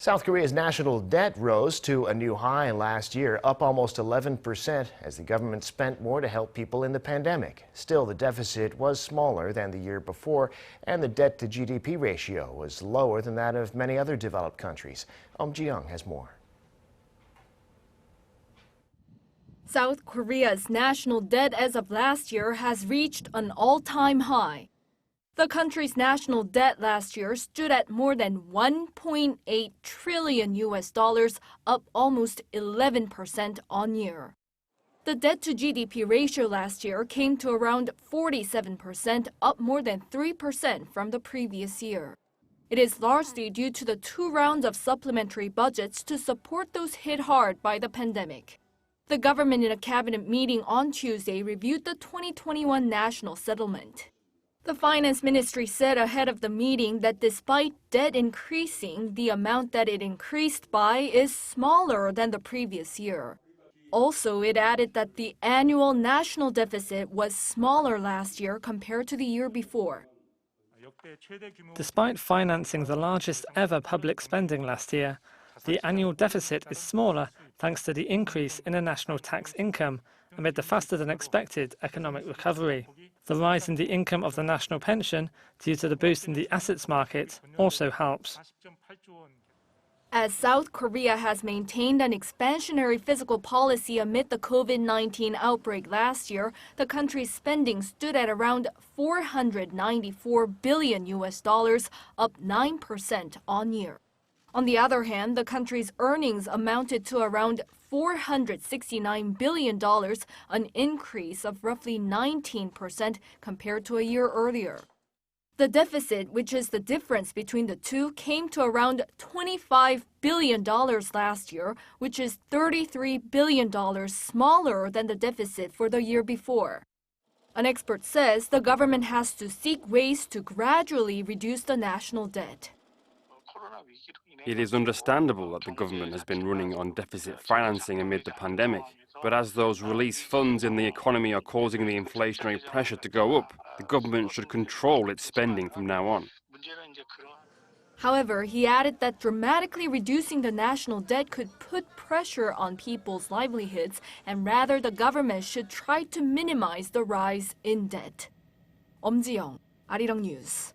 South Korea's national debt rose to a new high last year, up almost 11% as the government spent more to help people in the pandemic. Still, the deficit was smaller than the year before, and the debt-to-GDP ratio was lower than that of many other developed countries. Eum Ji-young has more. South Korea's national debt as of last year has reached an all-time high. The country's national debt last year stood at more than $1.8 trillion, up almost 11% on year. The debt-to-GDP ratio last year came to around 47%, up more than 3% from the previous year. It is largely due to the 2 rounds of supplementary budgets to support those hit hard by the pandemic. The government in a cabinet meeting on Tuesday reviewed the 2021 national settlement. The finance ministry said ahead of the meeting that despite debt increasing, the amount that it increased by is smaller than the previous year. Also, it added that the annual national deficit was smaller last year compared to the year before. Despite financing the largest ever public spending last year, the annual deficit is smaller thanks to the increase in the national tax income amid the faster-than-expected economic recovery. The rise in the income of the national pension due to the boost in the assets market also helps. As South Korea has maintained an expansionary fiscal policy amid the COVID-19 outbreak last year, the country's spending stood at around $494 billion, up 9% on year. On the other hand, the country's earnings amounted to around $469 billion, an increase of roughly 19% compared to a year earlier. The deficit, which is the difference between the two, came to around $25 billion last year, which is $33 billion smaller than the deficit for the year before. An expert says the government has to seek ways to gradually reduce the national debt. It is understandable that the government has been running on deficit financing amid the pandemic, but as those release funds in the economy are causing the inflationary pressure to go up, the government should control its spending from now on. However, he added that dramatically reducing the national debt could put pressure on people's livelihoods, and rather the government should try to minimize the rise in debt. Eum Ji-young, Arirang News.